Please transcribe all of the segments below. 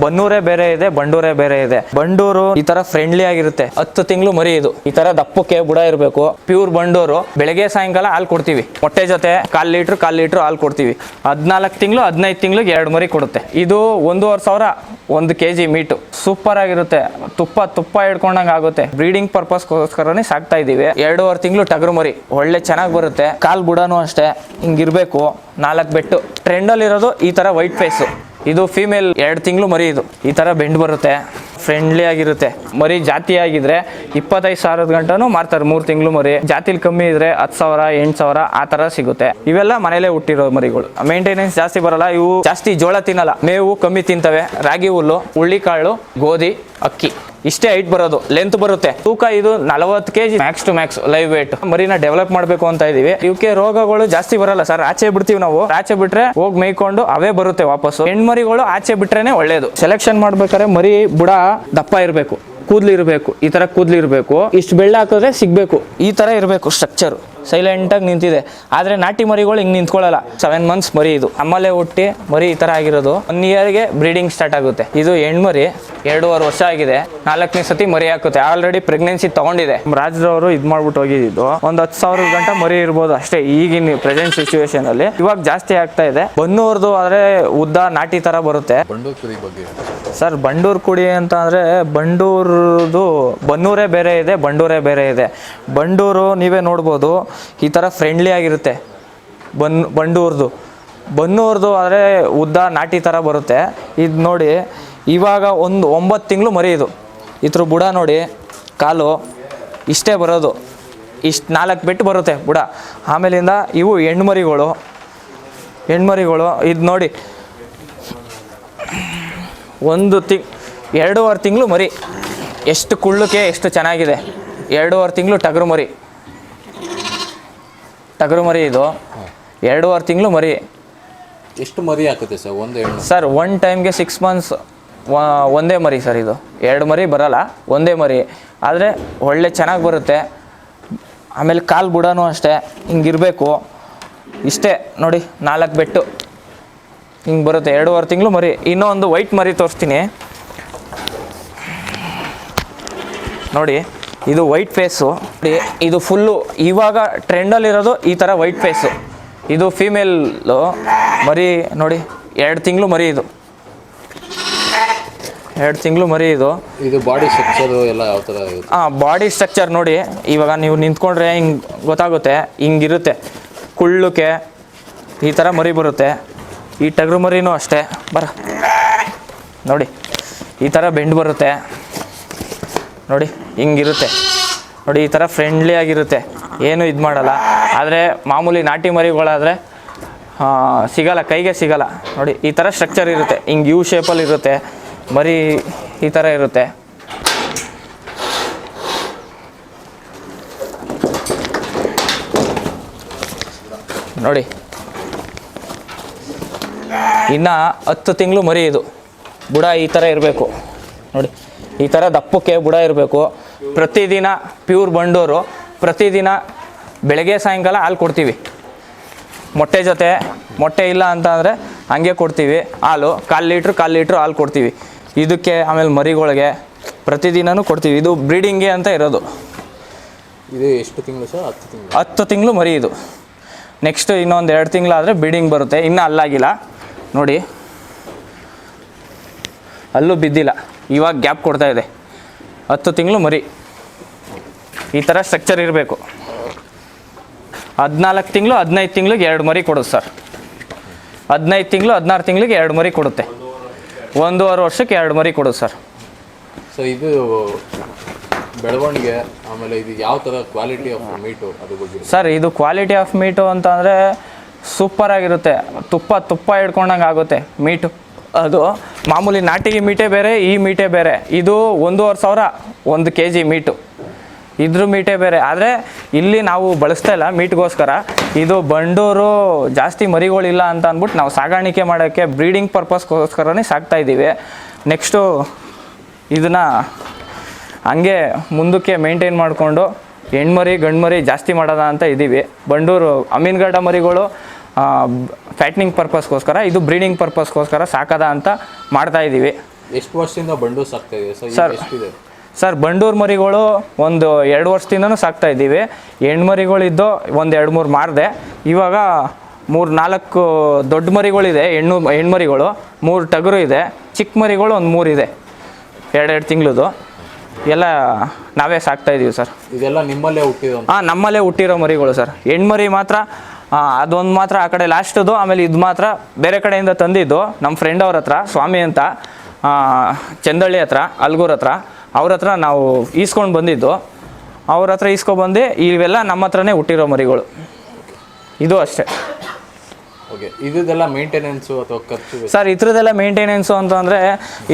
ಬನ್ನೂರೇ ಬೇರೆ ಇದೆ, ಬಂಡೂರೇ ಬೇರೆ ಇದೆ. ಬಂಡೂರು ಈ ತರ ಫ್ರೆಂಡ್ಲಿ ಆಗಿರುತ್ತೆ. 10 ತಿಂಗಳು ಮರಿ ಇದು. ಈ ತರ ದಪ್ಪಕ್ಕೆ ಬುಡ ಇರಬೇಕು. ಪ್ಯೂರ್ ಬಂಡೂರು. ಬೆಳಗ್ಗೆ ಸಾಯಂಕಾಲ ಹಾಲು ಕೊಡ್ತೀವಿ. ಮೊಟ್ಟೆ ಜೊತೆ 1/4 ಲೀಟರ್ ಹಾಲು ಕೊಡ್ತೀವಿ. 14 ತಿಂಗಳು 15 ತಿಂಗಳಿಗೆ 2 ಮರಿ ಕೊಡುತ್ತೆ. ಇದು 1,500 1 kg ಮೀಟು. ಸೂಪರ್ ಆಗಿರುತ್ತೆ. ತುಪ್ಪ ಹಿಡ್ಕೊಂಡಂಗೆ ಆಗುತ್ತೆ. ಬ್ರೀಡಿಂಗ್ ಪರ್ಪಸ್ಗೋಸ್ಕರನೇ ಸಾಕ್ತಾ ಇದೀವಿ. 2.5 ತಿಂಗಳು ಟಗರು ಮರಿ ಒಳ್ಳೆ ಚೆನ್ನಾಗಿ ಬರುತ್ತೆ. ಕಾಲ್ ಬುಡನೂ ಅಷ್ಟೇ ಹಿಂಗಿರ್ಬೇಕು. 4 ಬೆಟ್ಟು. ಟ್ರೆಂಡಲ್ಲಿ ಇರೋದು ಈ ತರ ವೈಟ್ ಫೇಸು. ಇದು ಫೀಮೇಲ್ 2 ತಿಂಗಳು ಮರಿ. ಇದು ಈ ತರ ಬೆಂಡ್ ಬರುತ್ತೆ. ಫ್ರೆಂಡ್ಲಿ ಆಗಿರುತ್ತೆ. ಮರಿ ಜಾತಿ ಆಗಿದ್ರೆ 25,000 ಗಂಟನೂ ಮಾರ್ತಾರೆ. 3 ತಿಂಗಳು ಮರಿ. ಜಾತಿಲಿ ಕಮ್ಮಿ ಇದ್ರೆ 10,000 8,000 ಆ ತರ ಸಿಗುತ್ತೆ. ಇವೆಲ್ಲ ಮನೇಲೆ ಹುಟ್ಟಿರೋ ಮರಿಗಳು. ಮೇಂಟೆನೆನ್ಸ್ ಜಾಸ್ತಿ ಬರಲ್ಲ. ಇವು ಜಾಸ್ತಿ ಜೋಳ ತಿನ್ನಲ್ಲ. ಮೇವು ಕಮ್ಮಿ ತಿಂತವೆ. ರಾಗಿ ಹುಲ್ಲು, ಹುಳ್ಳಿಕಾಳು, ಗೋಧಿ, ಅಕ್ಕಿ ಇಷ್ಟೇ ಹೈಟ್ ಬರೋದು. ಲೆಂತ್ ಬರುತ್ತೆ. ತೂಕ ಇದು 40 kg max to max live weight. ಮರಿನ ಡೆವಲಪ್ ಮಾಡಬೇಕು ಅಂತ ಇದೀವಿ. ಇವಕ್ಕೆ ರೋಗಗಳು ಜಾಸ್ತಿ ಬರಲ್ಲ ಸರ್. ಆಚೆ ಬಿಡ್ತೀವಿ ನಾವು. ಆಚೆ ಬಿಟ್ರೆ ಹೋಗಿ ಮೇಯ್ಕೊಂಡು ಅವೇ ಬರುತ್ತೆ ವಾಪಸ್ಸು. ಹೆಣ್ಮರಿಗಳು ಆಚೆ ಬಿಟ್ರೇನೆ ಒಳ್ಳೇದು. ಸೆಲೆಕ್ಷನ್ ಮಾಡ್ಬೇಕಾದ್ರೆ ಮರಿ ಬುಡ ದಪ್ಪ ಇರಬೇಕು, ಕೂದ್ಲು ಇರಬೇಕು. ಈ ತರ ಕೂದ್ಲು ಇರಬೇಕು. ಇಷ್ಟು ಬೆಳ್ಳ ಹಾಕಿದ್ರೆ ಸಿಗ್ಬೇಕು. ಈ ತರ ಇರಬೇಕು ಸ್ಟ್ರಕ್ಚರ್. ಸೈಲೆಂಟ್ ಆಗಿ ನಿಂತಿದೆ. ಆದ್ರೆ ನಾಟಿ ಮರಿಗಳು ಹಿಂಗ್ ನಿಂತ್ಕೊಳ್ಳಲ್ಲ. 7 ಮಂತ್ಸ್ ಮರಿ ಇದು. ಅಮ್ಮಲೆ ಹುಟ್ಟಿ ಮರಿ ಈ ತರ ಆಗಿರೋದು. 1 ಇಯರ್ಗೆ ಬ್ರೀಡಿಂಗ್ ಸ್ಟಾರ್ಟ್ ಆಗುತ್ತೆ. ಇದು ಹೆಣ್ಮರಿ 2.5 ವರ್ಷ ಆಗಿದೆ. 4ನೇ ಸತಿ ಮರಿ ಹಾಕುತ್ತೆ. ಆಲ್ರೆಡಿ ಪ್ರೆಗ್ನೆನ್ಸಿ ತಗೊಂಡಿದೆ. ರಾಜ್ರವರು ಇದ್ ಮಾಡ್ಬಿಟ್ಟು ಹೋಗಿದ್ದು ಒಂದು 10,000 ಗಂಟ ಮರಿ ಇರ್ಬೋದು ಅಷ್ಟೇ ಈಗಿನ ಪ್ರೆಸೆಂಟ್ ಸಿಚುವೇಶನ್ ಅಲ್ಲಿ. ಇವಾಗ ಜಾಸ್ತಿ ಆಗ್ತಾ ಇದೆ. ಬನ್ನೂರ್ದು ಆದ್ರೆ ಉದ್ದ ನಾಟಿ ತರ ಬರುತ್ತೆ. ಸರ್ ಬಂಡೂರ್ ಕುಡಿ ಅಂತ ಅಂದ್ರೆ ಬನ್ನೂರೇ ಬೇರೆ ಇದೆ, ಬಂಡೂರೇ ಬೇರೆ ಇದೆ. ಬಂಡೂರು ನೀವೇ ನೋಡ್ಬೋದು ಈ ತರ ಫ್ರೆಂಡ್ಲಿ ಆಗಿರುತ್ತೆ. ಬನ್ನೂರ್ದು ಆದರೆ ಉದ್ದ ನಾಟಿ ತರ ಬರುತ್ತೆ. ಇದು ನೋಡಿ ಇವಾಗ ಒಂದು 9 ತಿಂಗಳು ಮರಿ ಇದು. ಇದ್ರ ಬುಡ ನೋಡಿ, ಕಾಲು ಇಷ್ಟೇ ಬರೋದು. ಇಷ್ಟು 4 ಬೆಟ್ಟು ಬರುತ್ತೆ ಬುಡ. ಆಮೇಲಿಂದ ಇವು ಹೆಣ್ಮರಿಗಳು. ಇದು ನೋಡಿ 2.5 ತಿಂಗಳು ಮರಿ. ಎಷ್ಟು ಕುಳ್ಳಕ್ಕೆ ಎಷ್ಟು ಚೆನ್ನಾಗಿದೆ. 2.5 ತಿಂಗಳು ಟಗರು ಮರಿ ಇದು. 2.5 ತಿಂಗಳು ಮರಿ. ಎಷ್ಟು ಮರಿ ಹಾಕುತ್ತೆ ಸರ್ ಒಂದು ಹೆಣ್ಣು? ಸರ್ 1 ಟೈಮ್ಗೆ 6 ಮಂತ್ಸ್ ಒಂದೇ ಮರಿ ಸರ್. ಇದು 2 ಮರಿ ಬರಲ್ಲ, ಒಂದೇ ಮರಿ. ಆದರೆ ಒಳ್ಳೆ ಚೆನ್ನಾಗಿ ಬರುತ್ತೆ. ಆಮೇಲೆ ಕಾಲು ಬುಡನೂ ಅಷ್ಟೇ ಹಿಂಗಿರಬೇಕು. ಇಷ್ಟೇ ನೋಡಿ 4 ಬೆಟ್ಟು ಹಿಂಗೆ ಬರುತ್ತೆ. 2.5 ತಿಂಗಳು ಮರಿ. ಇನ್ನೊಂದು ವೈಟ್ ಮರಿ ತೋರಿಸ್ತೀನಿ ನೋಡಿ. ಇದು ವೈಟ್ ಫೇಸು. ಇದು ಫುಲ್ಲು ಇವಾಗ ಟ್ರೆಂಡಲ್ಲಿರೋದು ಈ ಥರ ವೈಟ್ ಫೇಸು. ಇದು ಫೀಮೇಲು ಮರಿ ನೋಡಿ. 2 ತಿಂಗಳು ಮರಿ ಇದು. 2 ತಿಂಗಳು ಮರಿ ಇದು. ಇದು ಬಾಡಿ ಸ್ಟ್ರಕ್ಚರು ಎಲ್ಲ ಯಾವ ಥರ ಇರುತ್ತೆ? ಬಾಡಿ ಸ್ಟ್ರಕ್ಚರ್ ನೋಡಿ. ಇವಾಗ ನೀವು ನಿಂತ್ಕೊಂಡ್ರೆ ಹಿಂಗೆ ಗೊತ್ತಾಗುತ್ತೆ. ಹಿಂಗಿರುತ್ತೆ ಕುಳ್ಳಕ್ಕೆ. ಈ ಥರ ಮರಿ ಬರುತ್ತೆ. ಈ ಟಗರು ಮರಿನೂ ಅಷ್ಟೇ. ನೋಡಿ ಈ ಥರ ಬೆಂಡ್ ಬರುತ್ತೆ ನೋಡಿ. ಹಿಂಗಿರುತ್ತೆ ನೋಡಿ. ಈ ಥರ ಫ್ರೆಂಡ್ಲಿ ಆಗಿರುತ್ತೆ. ಏನು ಇದು ಮಾಡಲ್ಲ. ಆದರೆ ಮಾಮೂಲಿ ನಾಟಿ ಮರಿಗಳಾದರೆ ಸಿಗಲ್ಲ, ಕೈಗೆ ಸಿಗಲ್ಲ ನೋಡಿ. ಈ ಥರ ಸ್ಟ್ರಕ್ಚರ್ ಇರುತ್ತೆ. ಹಿಂಗೆ ಯು ಶೇಪಲ್ಲಿ ಇರುತ್ತೆ ಮರಿ. ಈ ಥರ ಇರುತ್ತೆ ನೋಡಿ. ಇನ್ನು 10 ತಿಂಗಳು ಮರಿ ಇದು. ಬುಡ ಈ ಥರ ಇರಬೇಕು ನೋಡಿ. ಈ ಥರ ದಪ್ಪಕ್ಕೆ ಬುಡ ಇರಬೇಕು. ಪ್ರತಿದಿನ ಪ್ಯೂರ್ ಬಂಡೂರು. ಪ್ರತಿದಿನ ಬೆಳಗ್ಗೆ ಸಾಯಂಕಾಲ ಹಾಲು ಕೊಡ್ತೀವಿ. ಮೊಟ್ಟೆ ಜೊತೆ. ಮೊಟ್ಟೆ ಇಲ್ಲ ಅಂತ ಅಂದರೆ ಹಂಗೆ ಕೊಡ್ತೀವಿ ಹಾಲು. 1/4 ಲೀಟ್ರ್ ಹಾಲು ಕೊಡ್ತೀವಿ ಇದಕ್ಕೆ. ಆಮೇಲೆ ಮರಿಗಳಿಗೆ ಪ್ರತಿದಿನವೂ ಕೊಡ್ತೀವಿ. ಇದು ಬ್ರೀಡಿಂಗ್ಗೆ ಅಂತ ಇರೋದು. ಇದು ಎಷ್ಟು ತಿಂಗಳು ಸರ್? 10 ತಿಂಗಳು. 10 ತಿಂಗಳು ಮರಿ ಇದು. ನೆಕ್ಸ್ಟ್ ಇನ್ನೊಂದು 2 ತಿಂಗಳಾದರೆ ಬ್ರೀಡಿಂಗ್ ಬರುತ್ತೆ. ಇನ್ನೂ ಅಲ್ಲಾಗಿಲ್ಲ ನೋಡಿ. ಅಲ್ಲೂ ಬಿದ್ದಿಲ್ಲ. ಇವಾಗ ಗ್ಯಾಪ್ ಕೊಡ್ತಾ ಇದೆ. 10 ತಿಂಗಳು ಮರಿ. ಈ ಥರ ಸ್ಟ್ರಕ್ಚರ್ ಇರಬೇಕು. 14 ತಿಂಗಳು 15 ತಿಂಗಳಿಗೆ 2 ಮರಿ ಕೊಡುತ್ತೆ ಸರ್. 15 ತಿಂಗಳು 16 ತಿಂಗಳಿಗೆ 2 ಮರಿ ಕೊಡುತ್ತೆ. 1.5 ವರ್ಷಕ್ಕೆ 2 ಮರಿ ಕೊಡುತ್ತೆ ಸರ್. ಸೊ ಇದು ಬೆಳವಣಿಗೆ, ಆಮೇಲೆ ಇದು ಯಾವ ಥರ ಕ್ವಾಲಿಟಿ ಆಫ್ ಮೀಟು ಅದ್ರ ಬಗ್ಗೆ ಸರ್? ಇದು ಕ್ವಾಲಿಟಿ ಆಫ್ ಮೀಟು ಅಂತ ಅಂದರೆ ಸೂಪರ್ ಆಗಿರುತ್ತೆ. ತುಪ್ಪ ಹಿಡ್ಕೊಂಡಂಗೆ ಆಗುತ್ತೆ ಮೀಟು. ಅದು ಮಾಮೂಲಿ ನಾಟಿಗೆ ಮೀಟೇ ಬೇರೆ, ಈ ಮೀಟೇ ಬೇರೆ. ಇದು 1,500 1 kg ಮೀಟು. ಇದ್ರ ಮೀಟೇ ಬೇರೆ. ಆದರೆ ಇಲ್ಲಿ ನಾವು ಬಳಸ್ತಾ ಇಲ್ಲ ಮೀಟ್ಗೋಸ್ಕರ. ಇದು ಬಂಡೂರು ಜಾಸ್ತಿ ಮರಿಗಳಿಲ್ಲ ಅಂತ ಅಂದ್ಬಿಟ್ಟು ನಾವು ಸಾಗಾಣಿಕೆ ಮಾಡೋಕ್ಕೆ ಬ್ರೀಡಿಂಗ್ ಪರ್ಪಸ್ಗೋಸ್ಕರನೇ ಸಾಕ್ತಾ ಇದ್ದೀವಿ. ನೆಕ್ಸ್ಟು ಇದನ್ನು ಹಂಗೆ ಮುಂದಕ್ಕೆ ಮೇಂಟೈನ್ ಮಾಡಿಕೊಂಡು ಹೆಣ್ಮರಿ ಗಂಡ್ಮರಿ ಜಾಸ್ತಿ ಮಾಡೋದ ಅಂತ ಇದ್ದೀವಿ. ಬಂಡೂರು ಅಮೀನ್ಗಡ್ಡ ಮರಿಗಳು ಫ್ಯಾಟ್ನಿಂಗ್ ಪರ್ಪಸ್ಗೋಸ್ಕರ, ಇದು ಬ್ರೀಡಿಂಗ್ ಪರ್ಪಸ್ಗೋಸ್ಕರ ಸಾಕದ ಅಂತ ಮಾಡ್ತಾ ಇದ್ದೀವಿ. ಎಷ್ಟು ವರ್ಷದಿಂದ ಬಂಡು ಸಾಕ್ತಾ ಇದೆ ಸರ್ ಎಷ್ಟಿದೆ? ಸರ್ ಬಂಡೂರು ಮರಿಗಳು ಒಂದು 2 ವರ್ಷದಿಂದನೂ ಸಾಕ್ತಾ ಇದ್ದೀವಿ. ಹೆಣ್ಮರಿಗಳಿದ್ದು ಒಂದು 2-3 ಮಾರಿದೆ. ಇವಾಗ 3-4 ದೊಡ್ಡ ಮರಿಗಳಿದೆ, ಹೆಣ್ಮರಿಗಳು 3 ಟಗರು ಇದೆ. ಚಿಕ್ಕ ಮರಿಗಳು ಒಂದು 3 ಇದೆ, 2 ತಿಂಗಳದು. ಎಲ್ಲ ನಾವೇ ಸಾಕ್ತಾ ಇದ್ದೀವಿ ಸರ್. ಇದೆಲ್ಲ ನಿಮ್ಮಲ್ಲೇ ಹುಟ್ಟಿರೋ? ಹಾಂ, ನಮ್ಮಲ್ಲೇ ಹುಟ್ಟಿರೋ ಮರಿಗಳು ಸರ್. ಹೆಣ್ಮರಿ ಮಾತ್ರ ಅದೊಂದು ಮಾತ್ರ ಆ ಕಡೆ ಲಾಸ್ಟದು, ಆಮೇಲೆ ಇದು ಮಾತ್ರ ಬೇರೆ ಕಡೆಯಿಂದ ತಂದಿದ್ದು ನಮ್ಮ ಫ್ರೆಂಡ್ ಅವ್ರ ಹತ್ರ, ಸ್ವಾಮಿ ಅಂತ, ಚಂದಳ್ಳಿ ಹತ್ರ, ಅಲ್ಗೂರ್ ಹತ್ರ. ಅವ್ರ ಹತ್ರ ನಾವು ಈಸ್ಕೊಂಡು ಬಂದಿದ್ದು. ಅವ್ರ ಹತ್ರ ಈಸ್ಕೊಬಂದು ಇವೆಲ್ಲ ನಮ್ಮ ಹತ್ರನೇ ಹುಟ್ಟಿರೋ ಮರಿಗಳು. ಇದು ಅಷ್ಟೇ. ಓಕೆ, ಇದೆಲ್ಲ ಮೇಂಟೆನೆನ್ಸು ಅಥವಾ ಖರ್ಚು? ಸರ್ ಇದ್ರದ್ದೆಲ್ಲ ಮೇಂಟೆನೆನ್ಸು ಅಂತಂದರೆ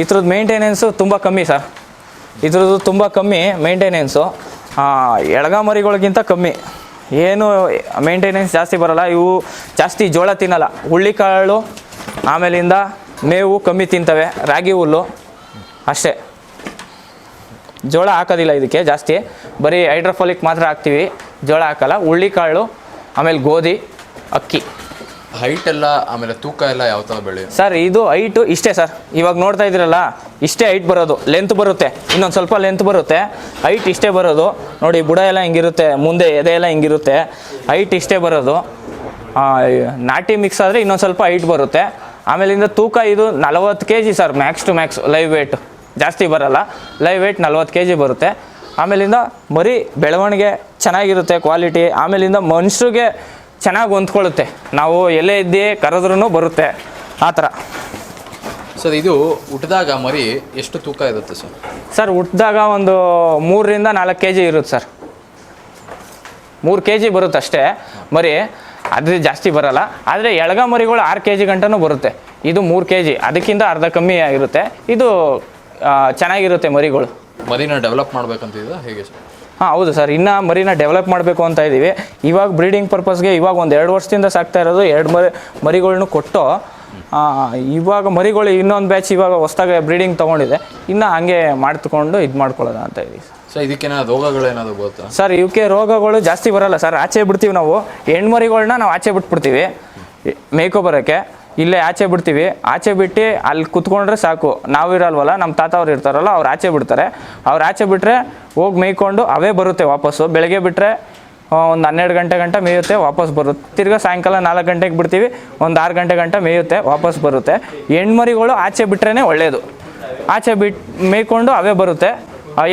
ಇದ್ರದ್ದು ಮೇಂಟೆನೆನ್ಸು ತುಂಬ ಕಮ್ಮಿ ಸರ್. ಇದ್ರದ್ದು ತುಂಬ ಕಮ್ಮಿ ಮೇಂಟೆನೆನ್ಸು, ಎಳಗ ಮರಿಗಳಿಗಿಂತ ಕಮ್ಮಿ. ಏನು ಮೇಂಟೆನೆನ್ಸ್ ಜಾಸ್ತಿ ಬರೋಲ್ಲ. ಇವು ಜಾಸ್ತಿ ಜೋಳ ತಿನ್ನಲ್ಲ, ಹುಳ್ಳಿಕಾಳು ಆಮೇಲಿಂದ ಮೇವು ಕಮ್ಮಿ ತಿಂತವೆ, ರಾಗಿ ಹುಲ್ಲು ಅಷ್ಟೇ. ಜೋಳ ಹಾಕೋದಿಲ್ಲ ಇದಕ್ಕೆ ಜಾಸ್ತಿ, ಬರೀ ಹೈಡ್ರೋಫೋಲಿಕ್ ಮಾತ್ರ ಹಾಕ್ತೀವಿ, ಜೋಳ ಹಾಕಲ್ಲ. ಹುಳ್ಳಿಕಾಳು ಆಮೇಲೆ ಗೋಧಿ, ಅಕ್ಕಿ. ಹೈಟ್ ಎಲ್ಲ ಆಮೇಲೆ ತೂಕ ಎಲ್ಲ ಯಾವ ಥರ ಬೆಳೆಯೋದು ಸರ್? ಇದು ಹೈಟು ಇಷ್ಟೇ ಸರ್, ಇವಾಗ ನೋಡ್ತಾ ಇದ್ದೀರಲ್ಲ ಇಷ್ಟೇ ಹೈಟ್ ಬರೋದು. ಲೆಂತ್ ಬರುತ್ತೆ, ಇನ್ನೊಂದು ಸ್ವಲ್ಪ ಲೆಂತ್ ಬರುತ್ತೆ. ಹೈಟ್ ಇಷ್ಟೇ ಬರೋದು ನೋಡಿ. ಬುಡ ಎಲ್ಲ ಹಿಂಗಿರುತ್ತೆ, ಮುಂದೆ ಎದೆ ಎಲ್ಲ ಹಿಂಗಿರುತ್ತೆ. ಹೈಟ್ ಇಷ್ಟೇ ಬರೋದು. ನಾಟಿ ಮಿಕ್ಸ್ ಆದರೆ ಇನ್ನೊಂದು ಸ್ವಲ್ಪ ಹೈಟ್ ಬರುತ್ತೆ. ಆಮೇಲಿಂದ ತೂಕ ಇದು 40 kg sir, max to max. Live weight ಜಾಸ್ತಿ ಬರೋಲ್ಲ, ಲೈವ್ ವೇಟ್ 40 kg ಬರುತ್ತೆ. ಆಮೇಲಿಂದ ಮರಿ ಬೆಳವಣಿಗೆ ಚೆನ್ನಾಗಿರುತ್ತೆ, ಕ್ವಾಲಿಟಿ. ಆಮೇಲಿಂದ ಮನುಷ್ಯರಿಗೆ ಚೆನ್ನಾಗಿ ಹೊಂದ್ಕೊಳ್ಳುತ್ತೆ, ನಾವು ಎಲ್ಲೇ ಇದ್ದೇ ಕರೆದ್ರೂ ಬರುತ್ತೆ, ಆ ಥರ. ಸರ್ ಇದು ಹುಟ್ಟಿದಾಗ ಮರಿ ಎಷ್ಟು ತೂಕ ಇರುತ್ತೆ ಸರ್? ಸರ್ ಹುಟ್ಟಿದಾಗ ಒಂದು 3-4 kg ಇರುತ್ತೆ ಸರ್. 3 kg ಬರುತ್ತೆ ಅಷ್ಟೇ ಮರಿ, ಅದು ಜಾಸ್ತಿ ಬರೋಲ್ಲ. ಆದರೆ ಎಳಗ ಮರಿಗಳು 6 kg ಗಂಟನೂ ಬರುತ್ತೆ. ಇದು 3 kg, ಅದಕ್ಕಿಂತ ಅರ್ಧ ಕಮ್ಮಿ ಆಗಿರುತ್ತೆ. ಇದು ಚೆನ್ನಾಗಿರುತ್ತೆ ಮರಿಗಳು. ಮರಿನ ಡೆವಲಪ್ ಮಾಡ್ಬೇಕಂತಿದೆ ಹೇಗೆ ಸರ್? ಹಾಂ ಹೌದು ಸರ್, ಇನ್ನು ಮರಿನ ಡೆವಲಪ್ ಮಾಡಬೇಕು ಅಂತ ಇದ್ದೀವಿ. ಇವಾಗ ಬ್ರೀಡಿಂಗ್ ಪರ್ಪಸ್ಗೆ ಇವಾಗ ಒಂದು 2 ವರ್ಷದಿಂದ ಸಾಕ್ತಾ ಇರೋದು. 2 ಮರಿಗಳ್ನು ಕೊಟ್ಟು ಇವಾಗ ಮರಿಗಳು ಇನ್ನೊಂದು ಬ್ಯಾಚ್ ಇವಾಗ ಹೊಸ್ದಾಗಿ ಬ್ರೀಡಿಂಗ್ ತೊಗೊಂಡಿದೆ. ಇನ್ನು ಹಂಗೆ ಮಾಡ್ಕೊಂಡು ಇದು ಮಾಡ್ಕೊಳ್ಳೋಣ ಅಂತ ಇದ್ದೀವಿ ಸರ್. ಇದಕ್ಕೇನಾದ್ರು ರೋಗಗಳೇನಾದ್ರು ಬರುತ್ತಾ ಸರ್? ಇವಕ್ಕೆ ರೋಗಗಳು ಜಾಸ್ತಿ ಬರೋಲ್ಲ ಸರ್. ಆಚೆ ಬಿಡ್ತೀವಿ ನಾವು, ಹೆಣ್ಮರಿಗಳ್ನ ನಾವು ಆಚೆ ಬಿಟ್ಬಿಡ್ತೀವಿ ಮೇಯ್ಕೊಬರೋಕ್ಕೆ. ಇಲ್ಲೇ ಆಚೆ ಬಿಡ್ತೀವಿ. ಆಚೆ ಬಿಟ್ಟು ಅಲ್ಲಿ ಕುತ್ಕೊಂಡ್ರೆ ಸಾಕು. ನಾವಿರಲ್ವಲ್ಲ, ನಮ್ಮ ತಾತ ಅವ್ರು ಇರ್ತಾರಲ್ಲ, ಅವ್ರು ಆಚೆ ಬಿಡ್ತಾರೆ. ಅವ್ರು ಆಚೆ ಬಿಟ್ಟರೆ ಹೋಗಿ ಮೇಯ್ಕೊಂಡು ಅವೇ ಬರುತ್ತೆ ವಾಪಸ್ಸು. ಬೆಳಗ್ಗೆ ಬಿಟ್ಟರೆ ಒಂದು 12 ಗಂಟೆ ಗಂಟ ಮೇಯುತ್ತೆ, ವಾಪಸ್ ಬರುತ್ತೆ. ತಿರ್ಗಾ ಸಾಯಂಕಾಲ 4 ಗಂಟೆಗೆ ಬಿಡ್ತೀವಿ, ಒಂದು 6 ಗಂಟೆ ಗಂಟ ಮೇಯುತ್ತೆ, ವಾಪಸ್ ಬರುತ್ತೆ. ಹೆಣ್ಮರಿಗಳು ಆಚೆ ಬಿಟ್ರೇ ಒಳ್ಳೆಯದು. ಆಚೆ ಮೇಯ್ಕೊಂಡು ಅವೇ ಬರುತ್ತೆ.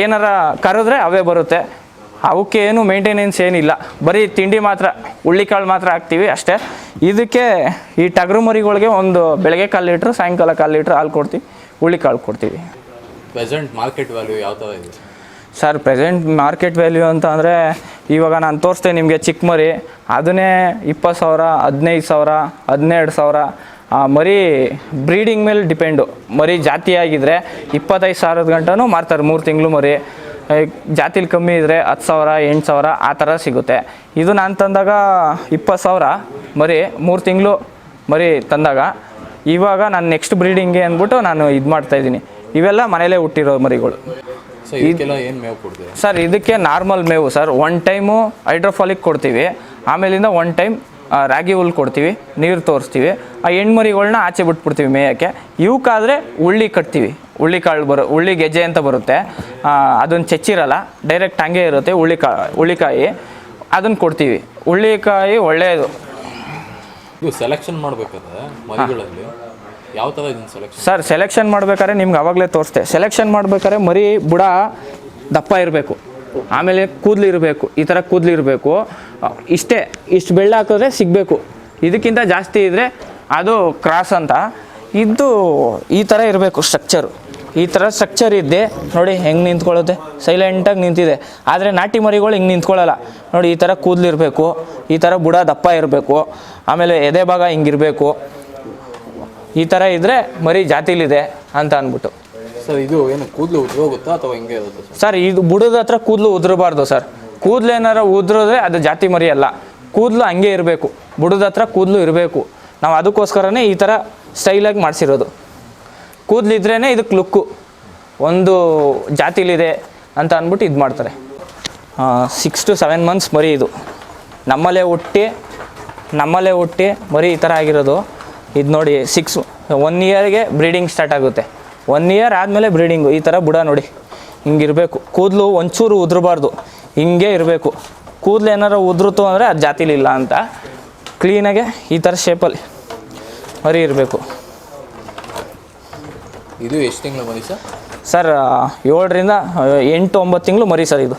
ಏನಾರ ಕರೆದ್ರೆ ಅವೇ ಬರುತ್ತೆ. ಅವಕ್ಕೆ ಏನು ಮೇಂಟೆನೆನ್ಸ್ ಏನಿಲ್ಲ, ಬರೀ ತಿಂಡಿ ಮಾತ್ರ, ಹುಳ್ಳಿಕಾಳು ಮಾತ್ರ ಹಾಕ್ತೀವಿ ಅಷ್ಟೇ. ಇದಕ್ಕೆ ಈ ಟಗರು ಮರಿಗಳಿಗೆ ಒಂದು ಬೆಳಗ್ಗೆ 1/4 ಲೀಟ್ರ್, ಸಾಯಂಕಾಲ 1/4 ಲೀಟ್ರ್ ಹಾಲು ಕೊಡ್ತೀವಿ, ಹುಳ್ಳಿಕಾಳು ಕೊಡ್ತೀವಿ. ಪ್ರೆಸೆಂಟ್ ಮಾರ್ಕೆಟ್ ವ್ಯಾಲ್ಯೂ ಯಾವ ಥರ ಇದೆ ಸರ್? ಪ್ರೆಸೆಂಟ್ ಮಾರ್ಕೆಟ್ ವ್ಯಾಲ್ಯೂ ಅಂತ ಅಂದರೆ ಇವಾಗ ನಾನು ತೋರಿಸ್ದೆ ನಿಮಗೆ ಚಿಕ್ಕ ಮರಿ, ಅದನ್ನೇ 20,000, 15,000, 12,000. ಮರಿ ಬ್ರೀಡಿಂಗ್ ಮೇಲೆ ಡಿಪೆಂಡು. ಮರಿ ಜಾತಿಯಾಗಿದ್ದರೆ 25,000 ಗಂಟನೂ ಮಾರ್ತಾರೆ 3 ತಿಂಗಳು ಮರಿ. ಜಾತಿಲಿ ಕಮ್ಮಿ ಇದ್ದರೆ 10,000, 8,000 ಆ ಥರ ಸಿಗುತ್ತೆ. ಇದು ನಾನು ತಂದಾಗ 20,000 ಮರಿ, 3 ತಿಂಗಳು ಮರಿ ತಂದಾಗ. ಇವಾಗ ನಾನು ನೆಕ್ಸ್ಟ್ ಬ್ರೀಡಿಂಗ್ಗೆ ಅಂದ್ಬಿಟ್ಟು ನಾನು ಇದು ಮಾಡ್ತಾಯಿದ್ದೀನಿ. ಇವೆಲ್ಲ ಮನೇಲೇ ಹುಟ್ಟಿರೋ ಮರಿಗಳು. ಇದಕ್ಕೆಲ್ಲ ಏನು ಮೇವು ಕೊಡ್ತೀವಿ ಸರ್? ಇದಕ್ಕೆ ನಾರ್ಮಲ್ ಮೇವು ಸರ್. 1 ಟೈಮು ಹೈಡ್ರೋಫಾಲಿಕ್ ಕೊಡ್ತೀವಿ, ಆಮೇಲಿಂದ 1 ಟೈಮ್ ರಾಗಿ ಹುಲ್ಲು ಕೊಡ್ತೀವಿ, ನೀರು ತೋರಿಸ್ತೀವಿ. ಆ ಹೆಣ್ಮರಿಗಳ್ನ ಆಚೆ ಬಿಟ್ಬಿಡ್ತೀವಿ ಮೇಯೋಕ್ಕೆ. ಇವಕ್ಕಾದರೆ ಹುಳ್ಳಿ ಕಟ್ತೀವಿ, ಹುಳ್ಳಿಕಾಳು ಹುಳ್ಳಿ ಗೆಜ್ಜೆ ಅಂತ ಬರುತ್ತೆ. ಅದನ್ನು ಚೆಚ್ಚಿರಲ್ಲ, ಡೈರೆಕ್ಟ್ ಹಂಗೆ ಇರುತ್ತೆ. ಹುಳ್ಳಿಕಾಯಿ ಅದನ್ನು ಕೊಡ್ತೀವಿ. ಹುಳ್ಳಿಕಾಯಿ ಒಳ್ಳೆಯದು. ಇದು ಸೆಲೆಕ್ಷನ್ ಮಾಡಬೇಕಾದ್ರೆ ಮರಿಗಳಲ್ಲಿ ಯಾವ ಥರ ಇದನ್ನು ಸೆಲೆಕ್ಷನ್? ಸರ್ ಸೆಲೆಕ್ಷನ್ ಮಾಡ್ಬೇಕಾದ್ರೆ ನಿಮ್ಗೆ ಆವಾಗಲೇ ತೋರಿಸ್ದೆ. ಸೆಲೆಕ್ಷನ್ ಮಾಡ್ಬೇಕಾದ್ರೆ ಮರಿ ಬುಡ ದಪ್ಪ ಇರಬೇಕು, ಆಮೇಲೆ ಕೂದಲು ಇರಬೇಕು, ಈ ಥರ ಕೂದಲು ಇರಬೇಕು. ಇಷ್ಟು ಬೆಳ್ಳ ಹಾಕಿದ್ರೆ ಸಿಗಬೇಕು. ಇದಕ್ಕಿಂತ ಜಾಸ್ತಿ ಇದ್ದರೆ ಅದು ಕ್ರಾಸ್ ಅಂತ. ಇದು ಈ ಥರ ಇರಬೇಕು ಸ್ಟ್ರಕ್ಚರು. ಈ ಥರ ಸ್ಟ್ರಕ್ಚರ್ ಇದ್ದೆ ನೋಡಿ ಹೆಂಗೆ ನಿಂತ್ಕೊಳ್ಳುತ್ತೆ, ಸೈಲೆಂಟಾಗಿ ನಿಂತಿದೆ. ಆದರೆ ನಾಟಿ ಮರಿಗಳು ಹಿಂಗೆ ನಿಂತ್ಕೊಳ್ಳಲ್ಲ ನೋಡಿ. ಈ ಥರ ಕೂದಲು ಇರಬೇಕು, ಈ ಥರ ಬುಡ ದಪ್ಪ ಇರಬೇಕು, ಆಮೇಲೆ ಎದೆ ಭಾಗ ಹಿಂಗಿರಬೇಕು. ಈ ಥರ ಇದ್ದರೆ ಮರಿ ಜಾತಿಲಿದೆ ಅಂತ ಅಂದ್ಬಿಟ್ಟು. ಸರ್ ಇದು ಏನು ಕೂದಲು ಉದ್ರೋಗುತ್ತಾ ಅಥವಾ ಹಿಂಗೆ ಇರುತ್ತೆ ಸರ್? ಇದು ಬುಡದ ಹತ್ರ ಕೂದಲು ಉದುರಬಾರ್ದು ಸರ್. ಕೂದಲು ಏನಾರ ಉದುರಿದ್ರೆ ಅದು ಜಾತಿ ಮರಿ ಅಲ್ಲ. ಕೂದಲು ಹಂಗೆ ಇರಬೇಕು, ಬುಡದ ಹತ್ರ ಕೂದಲು ಇರಬೇಕು. ನಾವು ಅದಕ್ಕೋಸ್ಕರನೇ ಈ ಥರ ಸ್ಟೈಲಾಗಿ ಮಾಡಿಸಿರೋದು. ಕೂದಲಿದ್ರೇ ಇದಕ್ಕೆ ಲುಕ್ಕು, ಒಂದು ಜಾತಿಲಿದೆ ಅಂತ ಅಂದ್ಬಿಟ್ಟು ಇದು ಮಾಡ್ತಾರೆ. 6 to 7 months ಮರಿ ಇದು. ನಮ್ಮಲ್ಲೇ ಹುಟ್ಟಿ ಮರಿ ಈ ಥರ ಆಗಿರೋದು. ಇದು ನೋಡಿ 1 yearಗೆ ಬ್ರೀಡಿಂಗ್ ಸ್ಟಾರ್ಟ್ ಆಗುತ್ತೆ. 1 ಇಯರ್ ಆದಮೇಲೆ ಬ್ರೀಡಿಂಗು. ಈ ಥರ ಬುಡ ನೋಡಿ ಹಿಂಗಿರಬೇಕು. ಕೂದಲು ಒಂಚೂರು ಉದುರಬಾರ್ದು, ಹಿಂಗೆ ಇರಬೇಕು. ಕೂದಲು ಏನಾರು ಉದುರುತ್ತು ಅಂದರೆ ಅದು ಜಾತಿಲಿಲ್ಲ ಅಂತ. ಕ್ಲೀನಾಗೆ ಈ ಥರ ಶೇಪಲ್ಲಿ ಮರಿ ಇರಬೇಕು. ಇದು ಎಷ್ಟು ತಿಂಗಳು ಮರಿ ಸರ್? ಸರ್ 7ರಿಂದ 8-9 ತಿಂಗಳು ಮರಿ ಸರ್ ಇದು.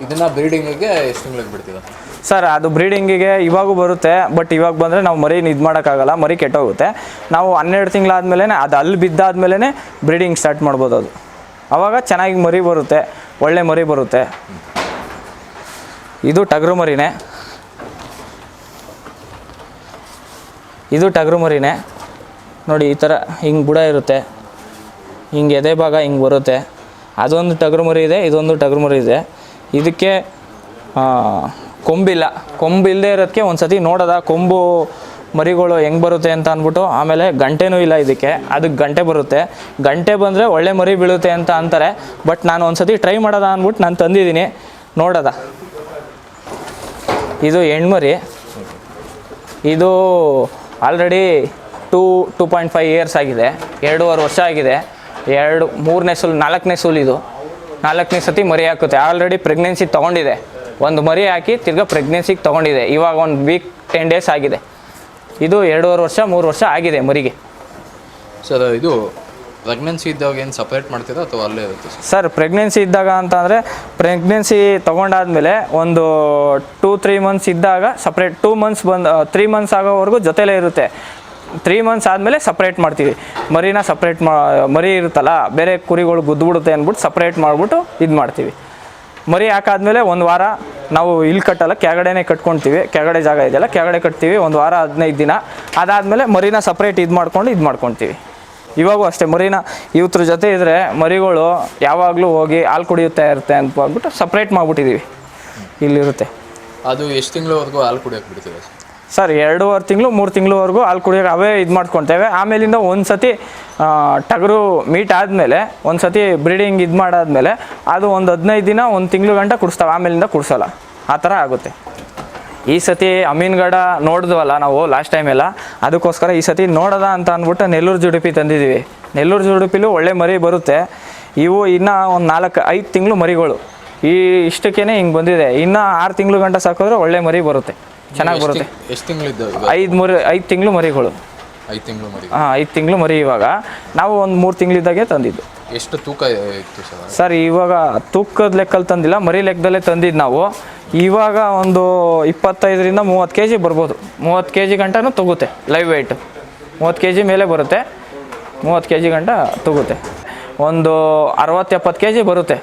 ಇದನ್ನು ಬ್ರೀಡಿಂಗಿಗೆ ಎಷ್ಟು ತಿಂಗಳಿಗೆ ಬಿಡ್ತೀರಾ? ಸರ್ ಅದು ಬ್ರೀಡಿಂಗಿಗೆ ಇವಾಗೂ ಬರುತ್ತೆ, ಬಟ್ ಇವಾಗ ಬಂದರೆ ನಾವು ಮರಿನ ಇದು ಮಾಡೋಕ್ಕಾಗಲ್ಲ, ಮರಿ ಕೆಟ್ಟೋಗುತ್ತೆ. ನಾವು 12 ತಿಂಗಳಾದ್ಮೇಲೆ ಅದು ಅಲ್ಲಿ ಬಿದ್ದಾದ್ಮೇಲೆ ಬ್ರೀಡಿಂಗ್ ಸ್ಟಾರ್ಟ್ ಮಾಡ್ಬೋದು. ಅದು ಆವಾಗ ಚೆನ್ನಾಗಿ ಮರಿ ಬರುತ್ತೆ, ಒಳ್ಳೆ ಮರಿ ಬರುತ್ತೆ. ಇದು ಟಗರು ಮರಿನೇ, ಇದು ಟಗರು ಮರಿನೇ ನೋಡಿ. ಈ ಥರ ಹಿಂಗೆ ಬುಡ ಇರುತ್ತೆ, ಹಿಂಗೆ ಎದೆ ಭಾಗ ಹಿಂಗೆ ಬರುತ್ತೆ. ಅದೊಂದು ಟಗರು ಮರಿ ಇದೆ, ಇದೊಂದು ಟಗರು ಮರಿ ಇದೆ. ಇದಕ್ಕೆ ಕೊಂಬಿಲ್ಲ. ಕೊಂಬಿಲ್ಲದೆ ಇರೋದಕ್ಕೆ ಒಂದು ಸತಿ ನೋಡೋದ ಕೊಂಬು ಮರಿಗಳು ಹೆಂಗೆ ಬರುತ್ತೆ ಅಂತ ಅಂದ್ಬಿಟ್ಟು. ಆಮೇಲೆ ಗಂಟೆನೂ ಇಲ್ಲ ಇದಕ್ಕೆ, ಅದಕ್ಕೆ ಗಂಟೆ ಬರುತ್ತೆ. ಗಂಟೆ ಬಂದರೆ ಒಳ್ಳೆ ಮರಿ ಬೀಳುತ್ತೆ ಅಂತ ಅಂತಾರೆ. ಬಟ್ ನಾನು ಒಂದು ಸತಿ ಟ್ರೈ ಮಾಡೋದ ಅಂದ್ಬಿಟ್ಟು ನಾನು ತಂದಿದ್ದೀನಿ, ನೋಡೋದ. ಇದು ಹೆಣ್ಮರಿ. ಇದು ಆಲ್ರೆಡಿ 2.5 ಇಯರ್ಸ್ ಆಗಿದೆ, 2.5 ವರ್ಷ ಆಗಿದೆ. 3ನೇ ಸೂಲು 4ನೇ ಸೂಲು ಇದು. 4ನೇ ಸತಿ ಮರಿ ಹಾಕುತ್ತೆ. ಆಲ್ರೆಡಿ ಪ್ರೆಗ್ನೆನ್ಸಿ ತೊಗೊಂಡಿದೆ. ಒಂದು ಮರಿ ಹಾಕಿ ತಿರ್ಗಾ ಪ್ರೆಗ್ನೆನ್ಸಿಗೆ ತೊಗೊಂಡಿದೆ. ಇವಾಗ 1 ವೀಕ್ 10 ಡೇಸ್ ಆಗಿದೆ. ಇದು 2.5 ವರ್ಷ 3 ವರ್ಷ ಆಗಿದೆ ಮರಿಗೆ. ಸರ್ ಇದು ಪ್ರೆಗ್ನೆನ್ಸಿ ಇದ್ದಾಗ ಏನು ಸಪ್ರೇಟ್ ಮಾಡ್ತೀರಾ ಅಥವಾ ಅಲ್ಲೇ ಇರುತ್ತೆ ಸರ್? ಪ್ರೆಗ್ನೆನ್ಸಿ ಇದ್ದಾಗ ಅಂತ ಅಂದರೆ ಪ್ರೆಗ್ನೆನ್ಸಿ ತೊಗೊಂಡಾದ್ಮೇಲೆ ಒಂದು 2-3 ಮಂತ್ಸ್ ಇದ್ದಾಗ ಸಪ್ರೇಟ್, 2 ಮಂತ್ಸ್ 3 ಮಂತ್ಸ್ ಆಗೋವರೆಗೂ ಜೊತೆಲೇ ಇರುತ್ತೆ. 3 ಮಂತ್ಸ್ ಆದಮೇಲೆ ಸಪ್ರೇಟ್ ಮಾಡ್ತೀವಿ ಮರಿನ. ಸಪ್ರೇಟ್ ಮರಿ ಇರುತ್ತಲ್ಲ, ಬೇರೆ ಕುರಿಗಳು ಗುದ್ದುಬಿಡುತ್ತೆ ಅಂದ್ಬಿಟ್ಟು ಸಪ್ರೇಟ್ ಮಾಡಿಬಿಟ್ಟು ಇದು ಮಾಡ್ತೀವಿ. ಮರಿ ಹಾಕಾದ್ಮೇಲೆ 1 ವಾರ ನಾವು ಇಲ್ಲಿ ಕಟ್ಟಲ್ಲ, ಕೆಳಗಡೆನೇ ಕಟ್ಕೊಳ್ತೀವಿ. ಕೆಳಗಡೆ ಜಾಗ ಇದೆಯಲ್ಲ, ಕೆಳಗಡೆ ಕಟ್ತೀವಿ 1 ವಾರ 15 ದಿನ. ಅದಾದಮೇಲೆ ಮರಿನ ಸಪ್ರೇಟ್ ಇದು ಮಾಡ್ಕೊಳ್ತೀವಿ. ಇವಾಗೂ ಅಷ್ಟೇ, ಮರಿನ ಇವತ್ರ ಜೊತೆ ಇದ್ದರೆ ಮರಿಗಳು ಯಾವಾಗಲೂ ಹೋಗಿ ಹಾಲು ಕುಡಿಯುತ್ತಾ ಇರುತ್ತೆ ಅಂತ ಅಂದ್ಬಿಟ್ಟು ಸಪ್ರೇಟ್ ಮಾಡಿಬಿಟ್ಟಿದ್ದೀವಿ. ಇಲ್ಲಿರುತ್ತೆ. ಅದು ಎಷ್ಟು ತಿಂಗಳವರೆಗೂ ಹಾಲು ಕುಡಿಯೋಕೆ ಬಿಡ್ತೀವಿ ಸರ್? 2.5 ತಿಂಗಳು 3 ತಿಂಗಳವರೆಗೂ ಹಾಲು ಕುಡಿಯೋಕೆ ಅವೇ ಇದು ಮಾಡ್ಕೊತೇವೆ. ಆಮೇಲಿಂದ ಒಂದು ಸತಿ ಟಗರು ಮೀಟ್ ಆದಮೇಲೆ, ಒಂದು ಸತಿ ಬ್ರೀಡಿಂಗ್ ಇದು ಮಾಡಾದ್ಮೇಲೆ ಅದು ಒಂದು 15 ದಿನ 1 ತಿಂಗಳು ಗಂಟ ಕುಡಿಸ್ತಾವೆ. ಆಮೇಲಿಂದ ಕುಡಿಸೋಲ್ಲ. ಆ ಥರ ಆಗುತ್ತೆ. ಈ ಸತಿ ಅಮೀನ್ಗಢ ನೋಡಿದ್ವಲ್ಲ ನಾವು ಲಾಸ್ಟ್ ಟೈಮೆಲ್ಲ, ಅದಕ್ಕೋಸ್ಕರ ಈ ಸತಿ ನೋಡೋದ ಅಂತ ಅಂದ್ಬಿಟ್ಟು ನೆಲ್ಲೂರು ಜುಡುಪಿ ತಂದಿದ್ದೀವಿ. ನೆಲ್ಲೂರು ಜುಡುಪಿಲೂ ಒಳ್ಳೆ ಮರಿ ಬರುತ್ತೆ. ಇವು ಇನ್ನೂ ಒಂದು 4-5 ತಿಂಗಳು ಮರಿಗಳು. ಇಷ್ಟಕ್ಕೇ ಹಿಂಗೆ ಬಂದಿದೆ. ಇನ್ನೂ 6 ತಿಂಗಳು ಗಂಟ ಸಾಕಿದ್ರೆ ಒಳ್ಳೆ ಮರಿ ಬರುತ್ತೆ, ಚೆನ್ನಾಗಿ ಬರುತ್ತೆ. ಎಷ್ಟು ತಿಂಗಳಿದ್ದಾವೆ? 5 ತಿಂಗಳು ಮರಿಗಳು. 5 ತಿಂಗಳು ಮರಿ. 5 ತಿಂಗಳು ಮರಿ. ಇವಾಗ ನಾವು ಒಂದು 3 ತಿಂಗಳಿದ್ದಾಗೆ ತಂದಿದ್ದು. ಎಷ್ಟು ತೂಕ ಇತ್ತು ಸರ್? ಸರ್ ಇವಾಗ ತೂಕದ ಲೆಕ್ಕಲ್ಲಿ ತಂದಿಲ್ಲ, ಮರಿ ಲೆಕ್ಕದಲ್ಲೇ ತಂದಿದ್ದು ನಾವು. ಇವಾಗ ಒಂದು 25ರಿಂದ 30 kg ಬರ್ಬೋದು. 30 kg ಗಂಟನೂ ತಗುತ್ತೆ ಲೈವ್ ವೆಯ್ಟ್. 30 kg ಮೇಲೆ ಬರುತ್ತೆ, 30 kg ಗಂಟ ತಗುತ್ತೆ. ಒಂದು 60-70 kg ಬರುತ್ತೆ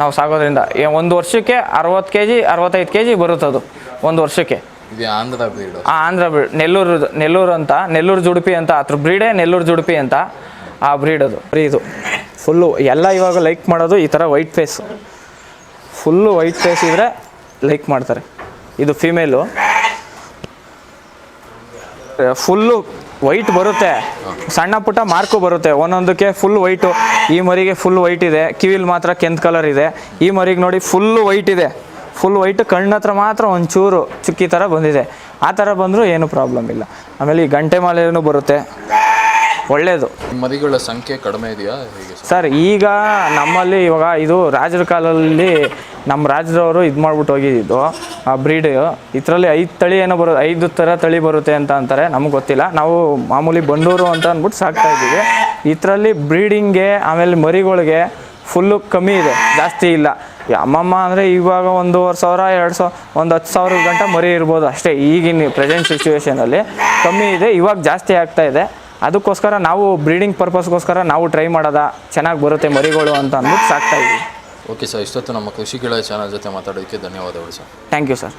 ನಾವು ಸಾಕೋದ್ರಿಂದ. 1 ವರ್ಷಕ್ಕೆ 60 kg 65 kg ಬರುತ್ತೆ ಅದು 1 ವರ್ಷಕ್ಕೆ. ಇದು ಆಂಧ್ರ ಬ್ರೀಡ್? ಆಂಧ್ರ ಬ್ರೀಡ್. ನೆಲ್ಲೂರು ಅಂತ, ನೆಲ್ಲೂರು ಜುಡುಪಿ ಅಂತ, ಅದ್ರ ಬ್ರೀಡೇ ನೆಲ್ಲೂರು ಜುಡುಪಿ ಅಂತ. ಆ ಬ್ರೀಡ್ ಅದು. ಇದು ಫುಲ್ಲು ಎಲ್ಲ ಇವಾಗ ಲೈಕ್ ಮಾಡೋದು ಈ ಥರ white face. Full white face ಇದ್ದರೆ ಲೈಕ್ ಮಾಡ್ತಾರೆ. ಇದು ಫಿಮೇಲು. ಫುಲ್ಲು ವೈಟ್ ಬರುತ್ತೆ, ಸಣ್ಣ ಪುಟ್ಟ ಮಾರ್ಕು ಬರುತ್ತೆ ಒಂದೊಂದಕ್ಕೆ. Full white. ಈ ಮರಿಗೆ ಫುಲ್ ವೈಟ್ ಇದೆ, ಕಿವಿಲಿ ಮಾತ್ರ ಕೆಂಪು ಕಲರ್ ಇದೆ. ಈ ಮರಿಗೆ ನೋಡಿ ಫುಲ್ಲು ವೈಟ್ ಇದೆ, ಫುಲ್ ವೈಟ್. ಕಣ್ಣು ಹತ್ರ ಮಾತ್ರ ಒಂಚೂರು ಚುಕ್ಕಿ ಥರ ಬಂದಿದೆ. ಆ ಥರ ಬಂದರೂ ಏನೂ ಪ್ರಾಬ್ಲಮ್ ಇಲ್ಲ. ಆಮೇಲೆ ಈ ಗಂಟೆ ಮಾಲೆನೂ ಬರುತ್ತೆ, ಒಳ್ಳೆಯದು. ಮರಿಗಳ ಸಂಖ್ಯೆ ಕಡಿಮೆ ಇದೆಯಾ ಹೇಗೆ ಸರ್? ಈಗ ನಮ್ಮಲ್ಲಿ ಇವಾಗ ಇದು ರಾಜರ ಕಾಲದಲ್ಲಿ ನಮ್ಮ ರಾಜರವರು ಇದು ಮಾಡ್ಬಿಟ್ಟು ಹೋಗಿದ್ದು ಆ ಬ್ರೀಡ್. ಇದರಲ್ಲಿ 5 ತಳಿ ಏನೋ 5 ಥರ ತಳಿ ಬರುತ್ತೆ ಅಂತ ಅಂತಾರೆ, ನಮಗೆ ಗೊತ್ತಿಲ್ಲ. ನಾವು ಮಾಮೂಲಿ ಬಂಡೂರು ಅಂತ ಅಂದ್ಬಿಟ್ಟು ಸಾಕ್ತಾ ಇದ್ದೀವಿ. ಇದರಲ್ಲಿ ಬ್ರೀಡಿಂಗ್ಗೆ ಆಮೇಲೆ ಮರಿಗಳಿಗೆ ಫುಲ್ಲು ಕಮ್ಮಿ ಇದೆ, ಜಾಸ್ತಿ ಇಲ್ಲ. ಅಮ್ಮಮ್ಮ ಅಂದರೆ ಇವಾಗ 1,500 2,000 ಒಂದು 10,000 ಗಂಟ ಮರಿ ಇರ್ಬೋದು ಅಷ್ಟೇ. ಈಗಿನ ಪ್ರೆಸೆಂಟ್ ಸಿಚುವೇಷನಲ್ಲಿ ಕಮ್ಮಿ ಇದೆ, ಇವಾಗ ಜಾಸ್ತಿ ಆಗ್ತಾ ಇದೆ. ಅದಕ್ಕೋಸ್ಕರ ನಾವು ಬ್ರೀಡಿಂಗ್ ಪರ್ಪಸ್ಗೋಸ್ಕರ ನಾವು ಟ್ರೈ ಮಾಡೋದ, ಚೆನ್ನಾಗಿ ಬರುತ್ತೆ ಮರಿಗಳು ಅಂತ ಅಂದ್ಬಿಟ್ಟು ಸಾಕ್ತಾ ಇದ್ದೀವಿ. ಓಕೆ ಸರ್, ಇಷ್ಟೊತ್ತು ನಮ್ಮ ಕೃಷಿ ಗೆಳೆಯ ಚಾನಲ್ ಜೊತೆ ಮಾತಾಡೋದಕ್ಕೆ ಧನ್ಯವಾದಗಳು ಸರ್. Thank you sir.